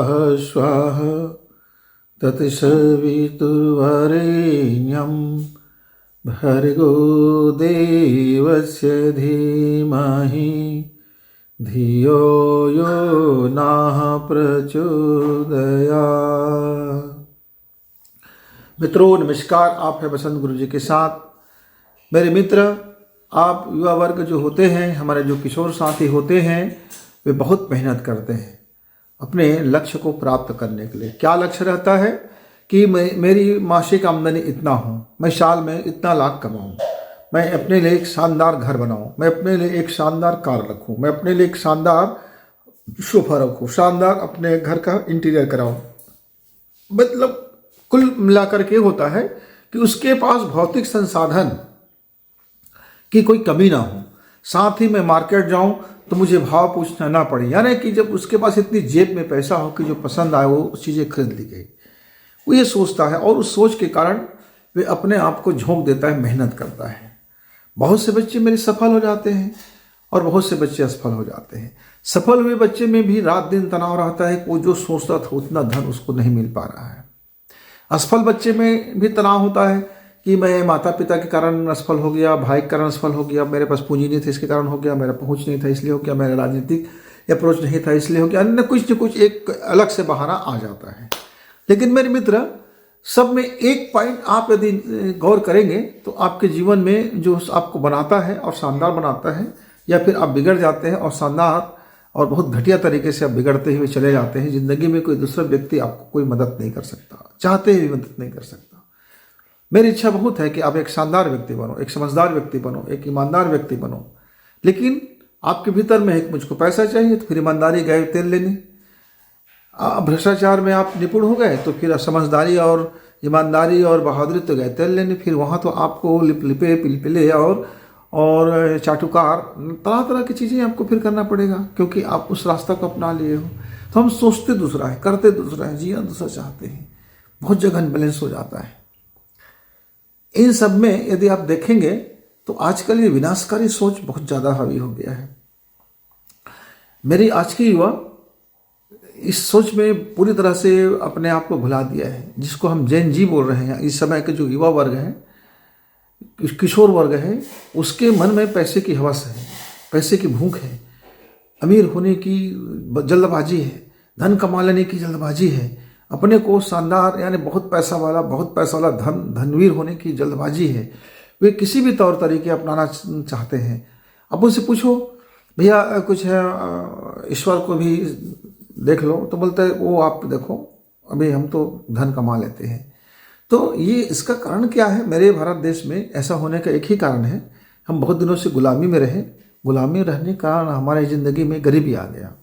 स्वाहा तत्सवितुर्वरेण्यं भर्गो देवस्य धीमहि धियो यो नः प्रचोदयात्। मित्रों नमस्कार, आप हैं बसंत गुरु जी के साथ। मेरे मित्र, आप युवा वर्ग जो होते हैं, हमारे जो किशोर साथी होते हैं, वे बहुत मेहनत करते हैं अपने लक्ष्य को प्राप्त करने के लिए। क्या लक्ष्य रहता है कि मेरी मासिक आमदनी इतना हो, मैं साल में इतना लाख कमाऊं, मैं अपने लिए एक शानदार घर बनाऊं, मैं अपने लिए एक शानदार कार रखूं, मैं अपने लिए एक शानदार सोफा रखूं, शानदार अपने घर का इंटीरियर कराऊं। मतलब कुल मिलाकर के होता है कि उसके पास भौतिक संसाधन की कोई कमी ना हो, साथ ही मैं मार्केट जाऊं तो मुझे भाव पूछना ना पड़े, यानी कि जब उसके पास इतनी जेब में पैसा हो कि जो पसंद आए वो चीज़ें खरीद ली गई, वो ये सोचता है और उस सोच के कारण वे अपने आप को झोंक देता है, मेहनत करता है। बहुत से बच्चे मेरे सफल हो जाते हैं और बहुत से बच्चे असफल हो जाते हैं। सफल हुए बच्चे में भी रात दिन तनाव रहता है कि वो जो सोचता था उतना धन उसको नहीं मिल पा रहा है। असफल बच्चे में भी तनाव होता है कि मैं माता पिता के कारण असफल हो गया, भाई के कारण असफल हो गया, मेरे पास पूंजी नहीं थी इसके कारण हो गया, मेरा पहुंच नहीं था इसलिए हो गया, मेरा राजनीतिक अप्रोच नहीं था इसलिए हो गया, अन्य कुछ न कुछ एक अलग से बहाना आ जाता है। लेकिन मेरे मित्र, सब में एक पॉइंट आप यदि गौर करेंगे तो आपके जीवन में जो आपको बनाता है और शानदार बनाता है, या फिर आप बिगड़ जाते हैं और शानदार और बहुत घटिया तरीके से आप बिगड़ते हुए चले जाते हैं। जिंदगी में कोई दूसरा व्यक्ति आपको कोई मदद नहीं कर सकता, चाहते हुए भी मदद नहीं कर सकता। मेरी इच्छा बहुत है कि आप एक शानदार व्यक्ति बनो, एक समझदार व्यक्ति बनो, एक ईमानदार व्यक्ति बनो। लेकिन आपके भीतर में एक मुझको पैसा चाहिए तो फिर ईमानदारी गए तेल लेने, भ्रष्टाचार में आप निपुण हो गए तो फिर समझदारी और ईमानदारी और बहादुरी तो गए तेल लेने, फिर वहाँ तो आपको लिपे पिलपिले और चाटुकार तरह तरह की चीज़ें आपको फिर करना पड़ेगा, क्योंकि आप उस रास्ता को अपना लिए हो। तो हम सोचते दूसरा है, करते दूसरा है, जीना दूसरा चाहते हैं, बहुत जगह अनबैलेंस हो जाता है। इन सब में यदि आप देखेंगे तो आजकल ये विनाशकारी सोच बहुत ज़्यादा हावी हो गया है। मेरी आज की युवा इस सोच में पूरी तरह से अपने आप को भुला दिया है, जिसको हम जेन जी बोल रहे हैं। इस समय के जो युवा वर्ग है, किशोर वर्ग है, उसके मन में पैसे की हवस है, पैसे की भूख है, अमीर होने की जल्दबाजी है, धन कमा लेने की जल्दबाजी है, अपने को शानदार यानी बहुत पैसा वाला धनवीर होने की जल्दबाजी है। वे किसी भी तौर तरीके अपनाना चाहते हैं। अब उनसे पूछो भैया कुछ है, ईश्वर को भी देख लो, तो बोलते हैं वो आप देखो, अभी हम तो धन कमा लेते हैं। तो ये इसका कारण क्या है? मेरे भारत देश में ऐसा होने का एक ही कारण है, हम बहुत दिनों से गुलामी में रहे। गुलामी रहने का कारण हमारी ज़िंदगी में गरीबी आ गया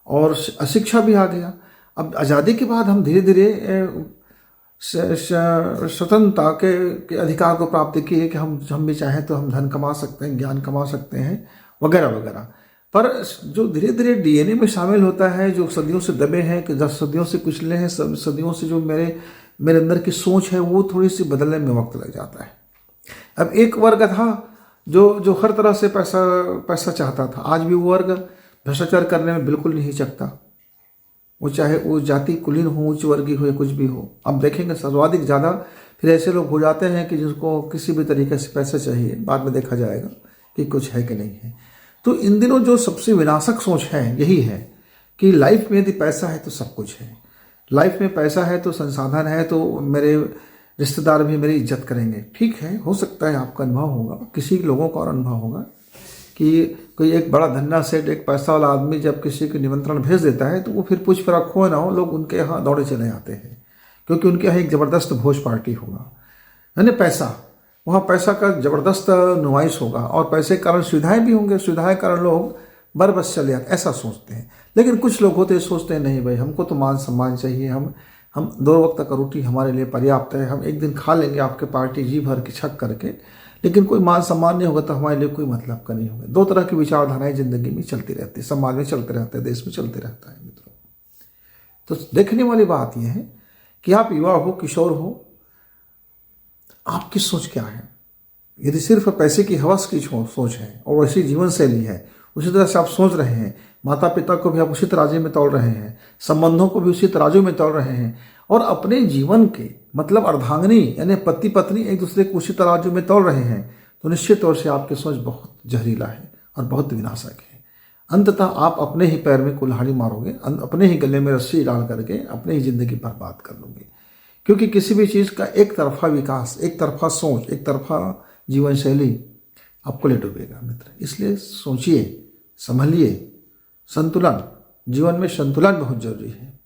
और अशिक्षा भी आ गया। अब आज़ादी के बाद हम धीरे धीरे स्वतंत्रता के अधिकार को प्राप्त किए कि हम भी चाहें तो हम धन कमा सकते हैं, ज्ञान कमा सकते हैं, वगैरह वगैरह। पर जो धीरे धीरे डीएनए में शामिल होता है, जो सदियों से दबे हैं, कि 10 सदियों से कुचले हैं, सदियों से जो मेरे अंदर की सोच है, वो थोड़ी सी बदलने में वक्त लग जाता है। अब एक वर्ग था जो हर तरह से पैसा चाहता था। आज भी वो वर्ग भ्रष्टाचार करने में बिल्कुल नहीं चकता, वो चाहे वो जाति कुलीन हो, उच्च वर्गीय हो या कुछ भी हो। अब देखेंगे सर्वाधिक ज़्यादा फिर ऐसे लोग हो जाते हैं कि जिनको किसी भी तरीके से पैसा चाहिए, बाद में देखा जाएगा कि कुछ है कि नहीं है। तो इन दिनों जो सबसे विनाशक सोच है यही है कि लाइफ में यदि पैसा है तो सब कुछ है, लाइफ में पैसा है तो संसाधन है तो मेरे रिश्तेदार भी मेरी इज्जत करेंगे। ठीक है, हो सकता है आपका अनुभव होगा, किसी लोगों का और अनुभव होगा कि कोई एक बड़ा धन्ना सेठ, एक पैसा वाला आदमी जब किसी को निमंत्रण भेज देता है तो वो फिर पूछ पराख हो ना हो, लोग उनके यहाँ दौड़े चले आते हैं, क्योंकि उनके यहाँ एक ज़बरदस्त भोज पार्टी होगा, यानी पैसा, वहाँ पैसा का ज़बरदस्त नुमाइश होगा और पैसे के कारण सुविधाएं भी होंगे, सुविधाएं के कारण लोग बरबस चले आते, ऐसा सोचते हैं। लेकिन कुछ लोग होते हैं सोचते हैं नहीं भाई, हमको तो मान सम्मान चाहिए, हम 2 वक्त का रोटी हमारे लिए पर्याप्त है, हम एक दिन खा लेंगे आपके पार्टी जी भर के छक करके, लेकिन कोई मान सम्मान नहीं होगा तो हमारे लिए कोई मतलब का नहीं होगा। 2 तरह की विचारधाराएं जिंदगी में चलती रहती है, समाज में चलते रहते हैं, देश में चलते रहता है मित्रों। तो देखने वाली बात यह है कि आप युवा हो, किशोर हो, आपकी सोच क्या है। यदि सिर्फ पैसे की हवस की सोच है और वैसी जीवन शैली है, उसी तरह से आप सोच रहे हैं, माता पिता को भी आप उसी तराजू में तौल रहे हैं, संबंधों को भी उसी तराजू में तौल रहे हैं, और अपने जीवन के मतलब अर्धांगिनी यानी पति पत्नी एक दूसरे को उसी तराजू में तौल रहे हैं, तो निश्चित तौर से आपकी सोच बहुत जहरीला है और बहुत विनाशक है। अंततः आप अपने ही पैर में कुल्हाड़ी मारोगे, अपने ही गले में रस्सी डाल करके अपनी ही जिंदगी बर्बाद कर लोगे। क्योंकि किसी भी चीज़ का एक तरफा विकास, एक तरफा सोच, एक तरफा जीवन शैली आपको ले डूबेगा मित्र। इसलिए सोचिए, संभलिए, संतुलन, जीवन में संतुलन बहुत जरूरी है।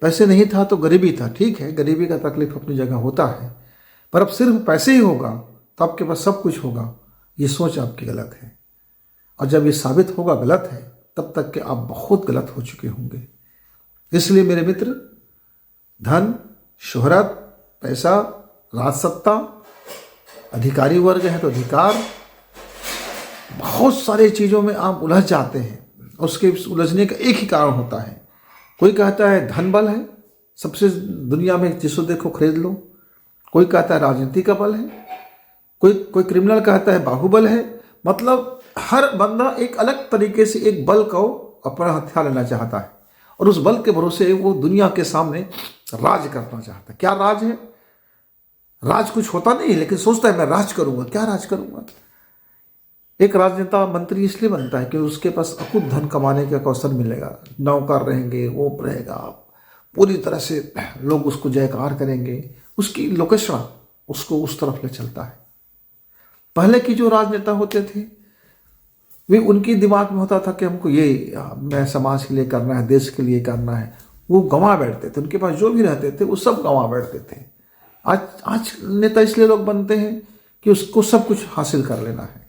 पैसे नहीं था तो गरीबी था, ठीक है, गरीबी का तकलीफ अपनी जगह होता है, पर अब सिर्फ पैसे ही होगा तो आपके पास सब कुछ होगा, ये सोच आपकी गलत है। और जब ये साबित होगा गलत है, तब तक कि आप बहुत गलत हो चुके होंगे। इसलिए मेरे मित्र, धन, शोहरत, पैसा, राजसत्ता, अधिकारी वर्ग है तो अधिकार, बहुत सारी चीज़ों में आप उलझ जाते हैं। उसके उलझने का एक ही कारण होता है। कोई कहता है धन बल है, सबसे दुनिया में जिसको देखो खरीद लो। कोई कहता है राजनीति का बल है, कोई क्रिमिनल कहता है बाहुबल है। मतलब हर बंदा एक अलग तरीके से एक बल को अपना हथियार लेना चाहता है, और उस बल के भरोसे वो दुनिया के सामने राज करना चाहता है। क्या राज है? राज कुछ होता नहीं है, लेकिन सोचता है मैं राज करूंगा। क्या राज करूंगा? एक राजनेता मंत्री इसलिए बनता है कि उसके पास अकुत धन कमाने का अवसर मिलेगा, नौकर रहेंगे, वो रहेगा, पूरी तरह से लोग उसको जयकार करेंगे, उसकी लोकेशन उसको उस तरफ ले चलता है। पहले की जो राजनेता होते थे वे, उनके दिमाग में होता था कि हमको ये मैं समाज के लिए करना है, देश के लिए करना है, वो गंवा बैठते थे। उनके पास जो भी रहते थे वो सब गंवा बैठते थे। आज नेता इसलिए लोग बनते हैं कि उसको सब कुछ हासिल कर लेना है।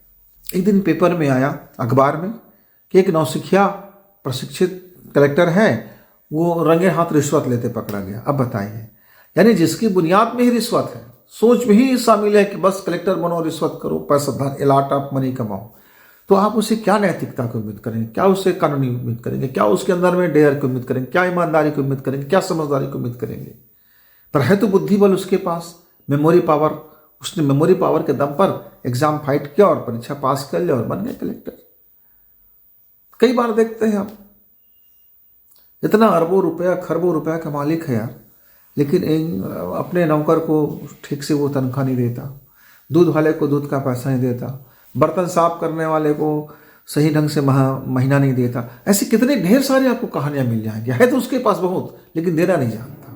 एक दिन पेपर में आया, अखबार में, कि एक नौसिखिया प्रशिक्षित कलेक्टर है, वो रंगे हाथ रिश्वत लेते पकड़ा गया। अब बताइए, यानी जिसकी बुनियाद में ही रिश्वत है, सोच में ही शामिल है कि बस कलेक्टर बनो, रिश्वत करो, पैसा धन लॉट ऑफ मनी कमाओ, तो आप उसे क्या नैतिकता की उम्मीद करेंगे? क्या उससे कानूनी उम्मीद करेंगे? क्या उसके अंदर में डेयर की उम्मीद करेंगे? क्या ईमानदारी की उम्मीद करेंगे? क्या समझदारी की उम्मीद करेंगे? पर है तो बुद्धि बल उसके पास, मेमोरी पावर। उसने मेमोरी पावर के दम पर एग्जाम फाइट किया और परीक्षा पास कर लिया और बन गए कलेक्टर। कई बार देखते हैं आप, इतना अरबों रुपया, खरबों रुपया का मालिक है यार, लेकिन अपने नौकर को ठीक से वो तनख्वाह नहीं देता, दूध वाले को दूध का पैसा नहीं देता, बर्तन साफ करने वाले को सही ढंग से महीना नहीं देता। ऐसे कितने ढेर सारी आपको कहानियां मिल जाएंगी। है तो उसके पास बहुत, लेकिन देना नहीं जानता।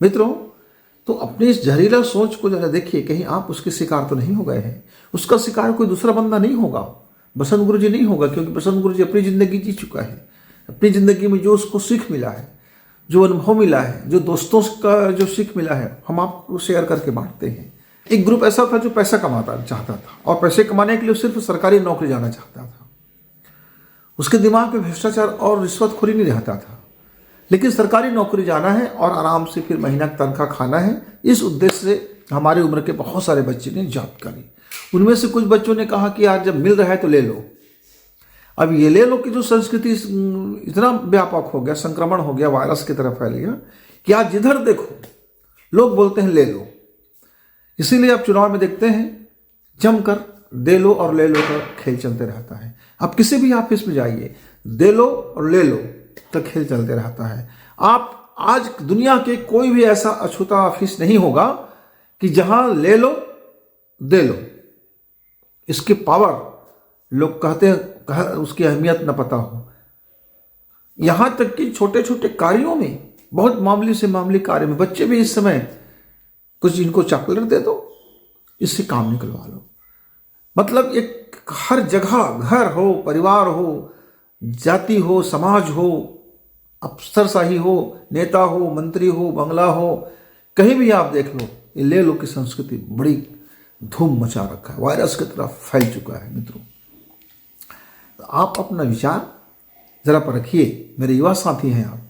मित्रों, तो अपनी इस जहरीला सोच को जरा देखिए, कहीं आप उसके शिकार तो नहीं हो गए हैं। उसका शिकार कोई दूसरा बंदा नहीं होगा, बसंत गुरु जी नहीं होगा, क्योंकि बसंत गुरु जी अपनी जिंदगी जी चुका है। अपनी जिंदगी में जो उसको सीख मिला है, जो अनुभव मिला है, जो दोस्तों का जो सीख मिला है, हम आपको शेयर करके बांटते हैं। एक ग्रुप ऐसा था जो पैसा कमाता चाहता था, और पैसे कमाने के लिए सिर्फ सरकारी नौकरी जाना चाहता था। उसके दिमाग में भ्रष्टाचार और रिश्वतखोरी नहीं रहता था, लेकिन सरकारी नौकरी जाना है और आराम से फिर महीना की तनख्वाह खाना है। इस उद्देश्य से हमारी उम्र के बहुत सारे बच्चे ने जॉब करी। उनमें से कुछ बच्चों ने कहा कि यार जब मिल रहा है तो ले लो। अब ये ले लो कि जो संस्कृति इतना व्यापक हो गया, संक्रमण हो गया, वायरस की तरफ फैल गया कि आज जिधर देखो लोग बोलते हैं ले लो। इसीलिए आप चुनाव में देखते हैं जमकर दे लो और ले लो का खेल चलते रहता है। आप किसी भी ऑफिस में जाइए, दे लो और ले लो तो खेल चलते रहता है। आप आज दुनिया के कोई भी ऐसा अछूता ऑफिस नहीं होगा कि जहां ले लो दे लो। इसकी पावर लोग कहते हैं, उसकी अहमियत न पता हो। यहां तक कि छोटे छोटे कार्यों में, बहुत मामूली से मामूली कार्य में, बच्चे भी इस समय कुछ इनको चॉकलेट दे दो, इससे काम निकलवा लो। मतलब एक हर जगह, घर हो, परिवार हो, जाति हो, समाज हो, अफसरशाही हो, नेता हो, मंत्री हो, बंगला हो, कहीं भी आप देख लो, ये ले लो की संस्कृति बड़ी धूम मचा रखा है, वायरस की तरफ फैल चुका है। मित्रों, आप अपना विचार जरा परखिए, मेरे युवा साथी हैं आप,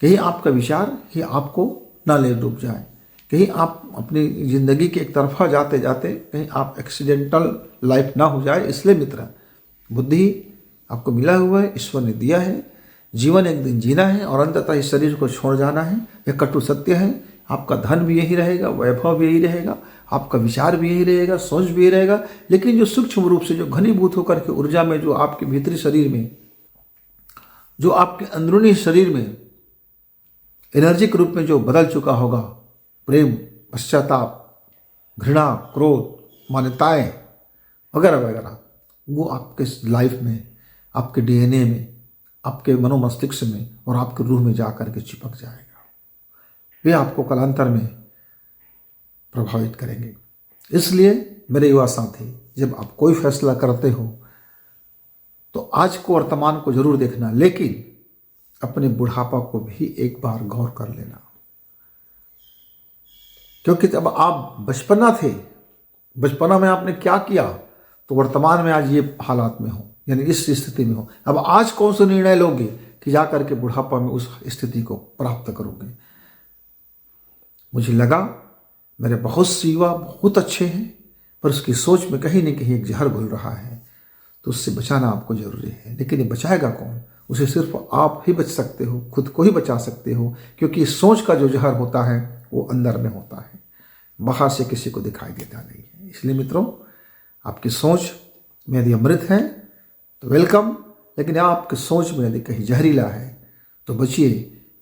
कहीं आपका विचार ही आपको ना ले डूब जाए, कहीं आप अपनी जिंदगी के एक तरफा जाते जाते कहीं आप एक्सीडेंटल लाइफ ना हो जाए। इसलिए मित्र, बुद्धि आपको मिला हुआ है, ईश्वर ने दिया है, जीवन एक दिन जीना है और अंततः इस शरीर को छोड़ जाना है। यह कटु सत्य है। आपका धन भी यही रहेगा, वैभव भी यही रहेगा, आपका विचार भी यही रहेगा, सोच भी यही रहेगा। लेकिन जो सूक्ष्म रूप से, जो घनीभूत होकर के ऊर्जा में, जो आपके भीतरी शरीर में, जो आपके अंदरूनी शरीर में एनर्जिक रूप में जो बदल चुका होगा, प्रेम, पश्चाताप, घृणा, क्रोध, मान्यताएं वगैरह वगैरह, वो आपके लाइफ में, आपके डीएनए में, आपके मनोमस्तिष्क में और आपके रूह में जा कर के चिपक जाएगा। वे आपको कालांतर में प्रभावित करेंगे। इसलिए मेरे युवा साथी, जब आप कोई फैसला करते हो तो आज को, वर्तमान को जरूर देखना, लेकिन अपने बुढ़ापा को भी एक बार गौर कर लेना। क्योंकि जब आप बचपना थे, बचपना में आपने क्या किया, तो वर्तमान में आज ये हालात में हो, यानी इस स्थिति में हो। अब आज कौन सा निर्णय लोगे कि जा करके बुढ़ापा में उस स्थिति को प्राप्त करोगे। मुझे लगा मेरे बहुत से युवा बहुत अच्छे हैं, पर उसकी सोच में कहीं न कहीं एक जहर घुल रहा है, तो उससे बचाना आपको जरूरी है। लेकिन ये बचाएगा कौन? उसे सिर्फ आप ही बच सकते हो, खुद को ही बचा सकते हो, क्योंकि सोच का जो जहर होता है वो अंदर में होता है, बाहर से किसी को दिखाई देता नहीं है। इसलिए मित्रों, आपकी सोच में यदि अमृत है तो वेलकम, लेकिन आपकी सोच में यदि कहीं जहरीला है तो बचिए,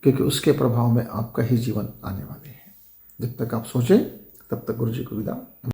क्योंकि उसके प्रभाव में आपका ही जीवन आने वाले हैं। जब तक आप सोचें, तब तक गुरु जी को विदा।